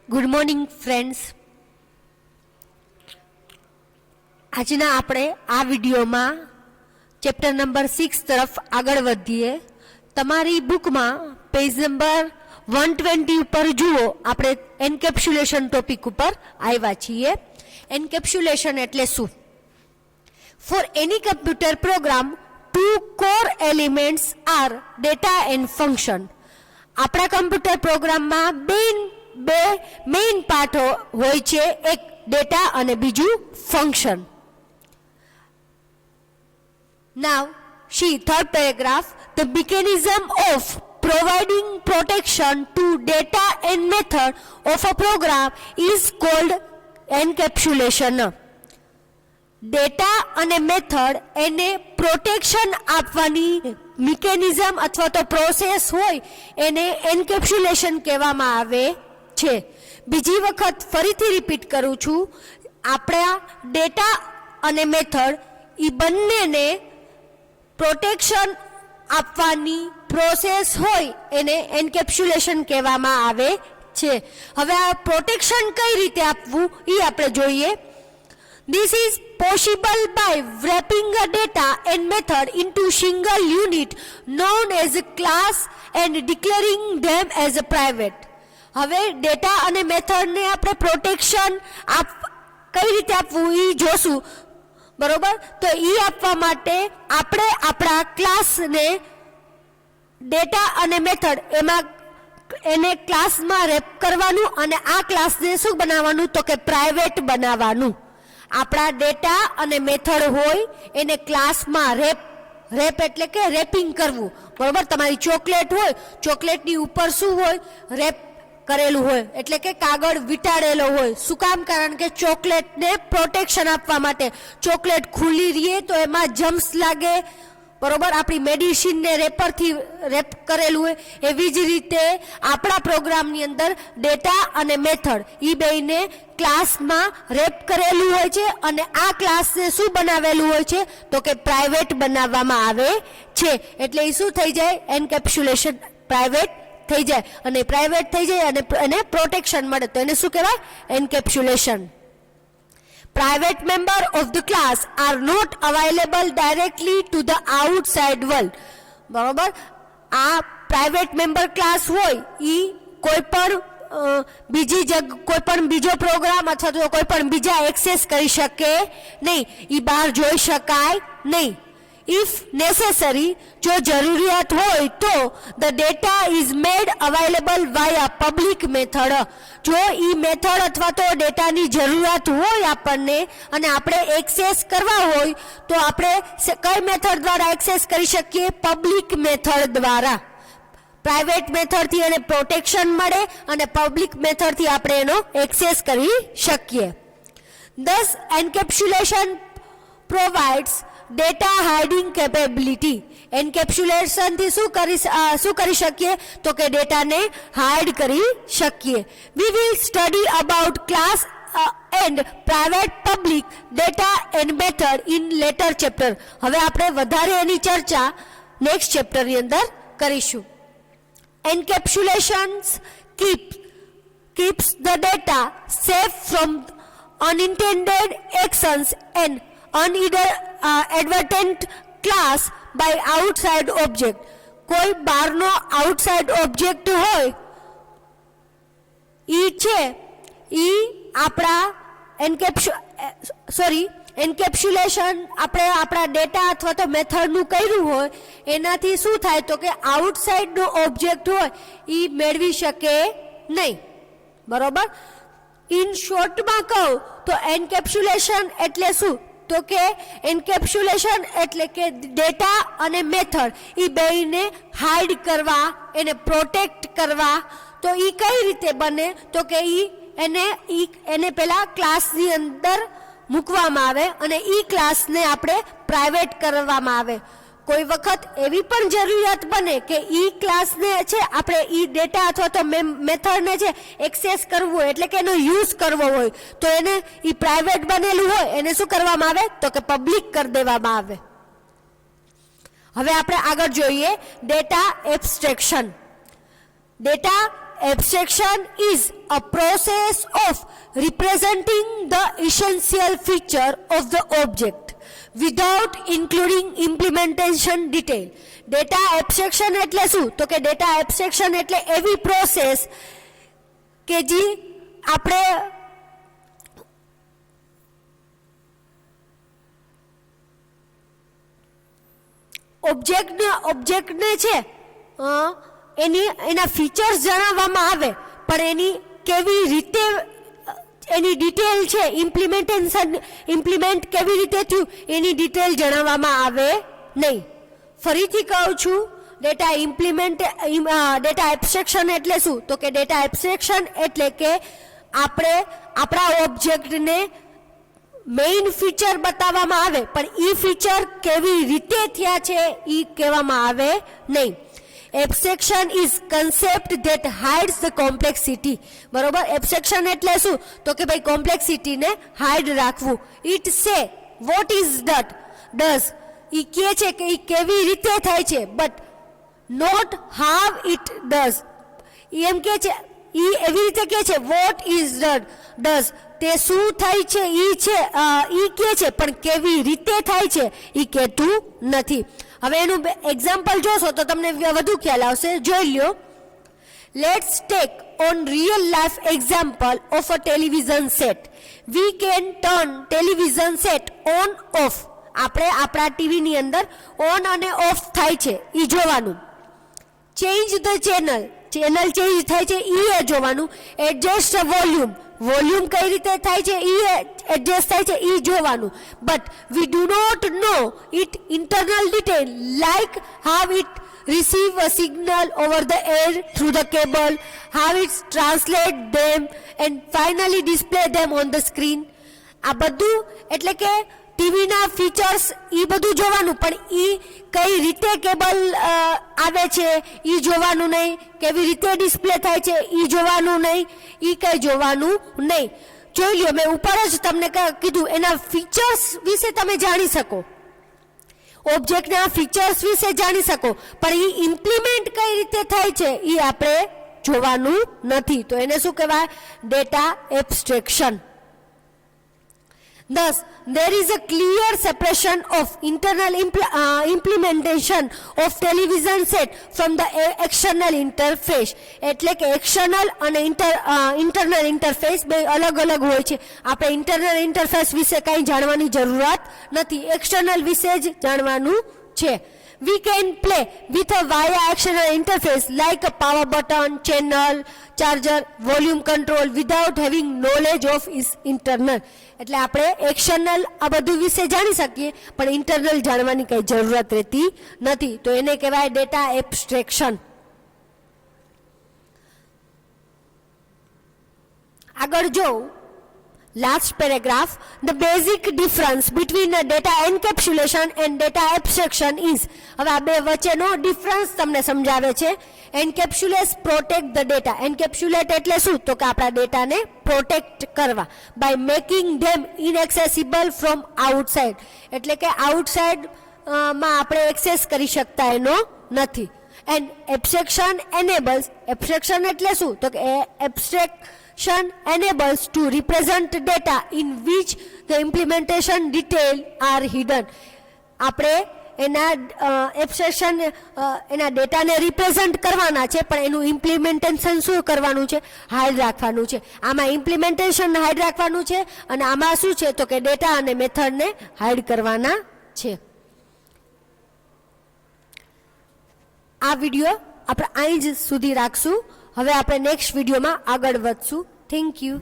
Good morning friends. આજના આપણે આ વિડીયોમાં ચેપ્ટર નંબર 6 તરફ આગળ વધીએ. તમારી બુકમાં પેજ નંબર 120 ઉપર જુઓ, આપણે એન્કેપ્સ્યુલેશન ટોપિક ઉપર આવ્યા છીએ. એન્કેપ્સ્યુલેશન એટલે શું? For any computer program two core elements are data and function. આપણા કમ્પ્યુટર પ્રોગ્રામમાં બે મેઇન પાર્ટ હોય છે, એક ડેટા અને બીજું function. Now, third paragraph, the mechanism of providing protection to data and method of a program is called encapsulation. Data અને method એને પ્રોટેક્શન આપવાની મિકેનિઝમ અથવા તો પ્રોસેસ હોય એને એન્કેપ્સ્યુલેશન કહેવામાં આવે છે. બીજી વખત ફરીથી રિપીટ કરું છું, આપણા ડેટા અને મેથડ એ બંનેને પ્રોટેક્શન આપવાની પ્રોસેસ હોય એને એન્કેપ્સ્યુલેશન કહેવામાં આવે છે. હવે આ પ્રોટેક્શન કઈ રીતે આપવું એ આપણે જોઈએ. This is possible by wrapping a data and method into single unit known as a class and declaring them as a private. હવે ડેટા અને મેથડને આપણે પ્રોટેક્શન કઈ રીતે આપવું એ જોશું, બરોબર? તો એ આપવા માટે આપણે આપણા ક્લાસને ડેટા અને મેથડ એમાં એને ક્લાસમાં રેપ કરવાનું અને આ ક્લાસને શું બનાવવાનું તો કે પ્રાઇવેટ બનાવવાનું. આપણા ડેટા અને મેથડ હોય એને ક્લાસમાં રેપ એટલે કે રેપિંગ કરવું, બરોબર? તમારી ચોકલેટ હોય, ચોકલેટની ઉપર શું હોય? રેપ કરેલું હોય, એટલે કે કાગળ વીંટાળેલો હોય. શું કામ? કારણ કે ચોકલેટને પ્રોટેક્શન આપવા માટે. ચોકલેટ ખુલ્લી રહીએ તો એમાં જમ્સ લાગે, બરોબર? આપણી મેડિસિનને રેપરથી રેપ કરેલું હોય. એવી જ રીતે આપણા પ્રોગ્રામની અંદર ડેટા અને મેથડ એ બેયને ક્લાસમાં રેપ કરેલું હોય છે અને આ ક્લાસને શું બનાવેલું હોય છે તો કે પ્રાઇવેટ બનાવવામાં આવે છે. એટલે એ શું થઈ જાય? એન્કેપ્સ્યુલેશન, પ્રાઇવેટ થઈ જાય. અને પ્રાઇવેટ થઈ જાય અને એને પ્રોટેક્શન મળે તો એને શું કહેવાય? Encapsulation. Private member of the class are not available directly to the outside world. બરોબર? આ પ્રાઇવેટ મેમ્બર ક્લાસ હોય એ કોઈ પણ બીજો પ્રોગ્રામ અથવા તો કોઈ પણ બીજા એક્સેસ કરી શકે નહીં, એ બહાર જોઈ શકાય નહીં. If necessary, જો જરૂરિયાત હોય તો the data is made available via public method. જો ઈ મેથડ અથવા તો ડેટાની જરૂરિયાત હોય આપણને અને આપણે એક્સેસ કરવા હોય તો આપણે કઈ મેથડ દ્વારા એક્સેસ કરી શકીએ? પબ્લિક મેથડ દ્વારા. પ્રાઇવેટ મેથડથી એને પ્રોટેક્શન મળે અને પબ્લિક મેથડથી આપણે એનો એક્સેસ કરી શકીએ. Thus, encapsulation provides data hiding capability. એન્કેપ્સ્યુલેશનથી શું કરી શકીએ તો કે ડેટાને હાઇડ કરી શકીએ. We will study about class and private public data and method in later chapter. હવે આપણે વધારે એની ચર્ચા નેક્સ્ટ ચેપ્ટરની અંદર કરીશું. એન્કેપ્સ્યુલેશન્સ keeps the data safe from unintended actions and unadvertent class by outside object. કોઈ બહારનો આઉટસાઇડ ઓબ્જેક્ટ હોય ઈ છે ઈ આપણા એન્કેપ્સ્યુલેશન આપણે આપણા ડેટા અથવા તો મેથડનું કર્યું હોય એનાથી શું થાય તો કે આઉટસાઇડનો ઓબ્જેક્ટ હોય ઈ મેળવી શકે નહીં, બરોબર? ઇન શોર્ટમાં કહું તો એન્કેપ્સ્યુલેશન એટલે શું તો કે એન્કેપ્સ્યુલેશન એટલે કે ડેટા અને મેથડ એ બેયને હાઇડ કરવા, એને પ્રોટેક્ટ કરવા. તો એ કઈ રીતે બને તો કે એને પેલા ક્લાસની અંદર મૂકવામાં આવે અને એ ક્લાસને આપણે પ્રાઇવેટ કરવામાં આવે. કોઈ વખત એવી પણ જરૂરિયાત બને કે ઈ ક્લાસને છે આપણે ઈ ડેટા અથવા તો મેથડને છે એક્સેસ કરવું હોય, એટલે કે એનો યુઝ કરવો હોય તો એને ઈ પ્રાઇવેટ બનેલું હોય એને શું કરવામાં આવે તો કે પબ્લિક કરી દેવામાં આવે. હવે આપણે આગળ જોઈએ data abstraction. Data abstraction is a process of representing the essential feature of the object without including implementation detail. Data abstraction એટલે શું? તો કે data abstraction એટલે એવી પ્રોસેસ કે જે આપણે ઓબ્જેક્ટને છે એના ફીચર્સ જણાવવામાં આવે, પણ એની કેવી રીતે એની ડિટેલ છે ઇમ્પ્લિમેન્ટ કેવી રીતે થયું એની ડિટેલ જણાવવામાં આવે નહીં. ફરીથી કહું છું, ડેટા એબ્સ્ટ્રેક્શન એટલે શું? તો કે ડેટા એબ્સ્ટ્રેક્શન એટલે કે આપણે આપણા ઓબ્જેક્ટને મેઇન ફીચર બતાવવામાં આવે, પણ એ ફીચર કેવી રીતે થયા છે એ કહેવામાં આવે નહીં. Abstraction is concept that hides the complexity. બરોબર? એબ્સ્ટ્રેક્શન એટલે શું? તો કે ભાઈ કોમ્પ્લેક્સિટીને હાઇડ રાખવું. It say what is does. એ કહે છે કે એ કેવી રીતે થાય છે, but not how it does. એમ કે છે, એ એવી રીતે કહે છે વોટ ઇઝ ડઝ, તે શું થાય છે એ કહે છે, પણ કેવી રીતે થાય છે એ કહેતું નથી. હવે એનું એક્ઝામ્પલ જોશો તો તમને વધુ ખ્યાલ આવશે. જોઈ લ્યો. Let's take on real life example of a television set. We can turn television sat on of. આપણે આપણા ટીવીની અંદર ઓન અને ઓફ થાય છે એ જોવાનું. ચેન્જ ધ ચેનલ ચેન્જ થાય છે એ જોવાનું. એડજસ્ટ વોલ્યુમ કઈ રીતે થાય છે એ એડજસ્ટ થાય છે એ જોવાનું. But we do not know it internal detail like how it receive a signal over the air through the cable, how it translate them and finally display them on the screen. આ બધું એટલે કે ટીવીના features એ બધું જોવાનું, પણ એ કઈ રીતે કેબલ આવે છે એ જોવાનું નહીં, કેવી રીતે ડિસ્પ્લે થાય છે એ જોવાનું નહીં, એ કઈ જોવાનું નહીં. જોઈ લ્યો, મેં ઉપર જ તમને કીધું એના ફીચર્સ વિશે તમે જાણી શકો, ઓબ્જેક્ટના ફીચર્સ વિશે જાણી શકો, પણ એ ઇમ્પ્લિમેન્ટ કઈ રીતે થાય છે એ આપણે જોવાનું નથી. તો એને શું કહેવાય? Data abstraction. Thus, there is a clear separation of internal implementation of television set from the external interface. એટલે કે એક્સટર્નલ અને ઇન્ટરનલ ઇન્ટરફેસ બે અલગ અલગ હોય છે. આપણે ઇન્ટરનલ ઇન્ટરફેસ વિશે કંઈ જાણવાની જરૂરત નથી, એક્સટર્નલ વિશે જ જાણવાનું છે. We can play with a via external interface like a power button, channel, charger, volume control without having knowledge of its internal. એટલે આપણે એક્સટર્નલ આ બધું વિશે જાણી શકીએ, પણ ઇન્ટરનલ જાણવાની કઈ જરૂરત રહેતી નથી. તો એને કહેવાય ડેટા એબ્સ્ટ્રેક્શન. આગળ જો last paragraph, the basic difference between a data encapsulation and data abstraction is. હવે આ બે વચ્ચેનો ડિફરન્સ તમને સમજાવે છે. Encapsulate protect the data. Encapsulate એટલે શું? તો કે આપણા ડેટાને પ્રોટેક્ટ કરવા by making them inaccessible from outside. એટલે કે આઉટસાઇડ માં આપણે એક્સેસ કરી શકતા એનો નથી. And abstraction એનેબલ્સ. એબ્સ્ટ્રેક્શન એટલે શું? તો કે abstraction enables to represent data in which the implementation detail are hidden. આપણે એના એબ્સ્ટ્રેક્શન એના ડેટાને રિપ્રેઝન્ટ કરવાના છે, પણ એનું ઇમ્પ્લિમેન્ટેશન શું કરવાનું છે? હાઇડ રાખવાનું છે. આમાં ઇમ્પ્લિમેન્ટેશન હાઇડ રાખવાનું છે, અને આમાં શું છે? તો કે ડેટા અને મેથડને હાઇડ કરવાના છે. આ વિડીયો આપણે અહીં જ સુધી રાખશું. હવે આપણે નેક્સ્ટ વિડીયોમાં આગળ વધશું. Thank you.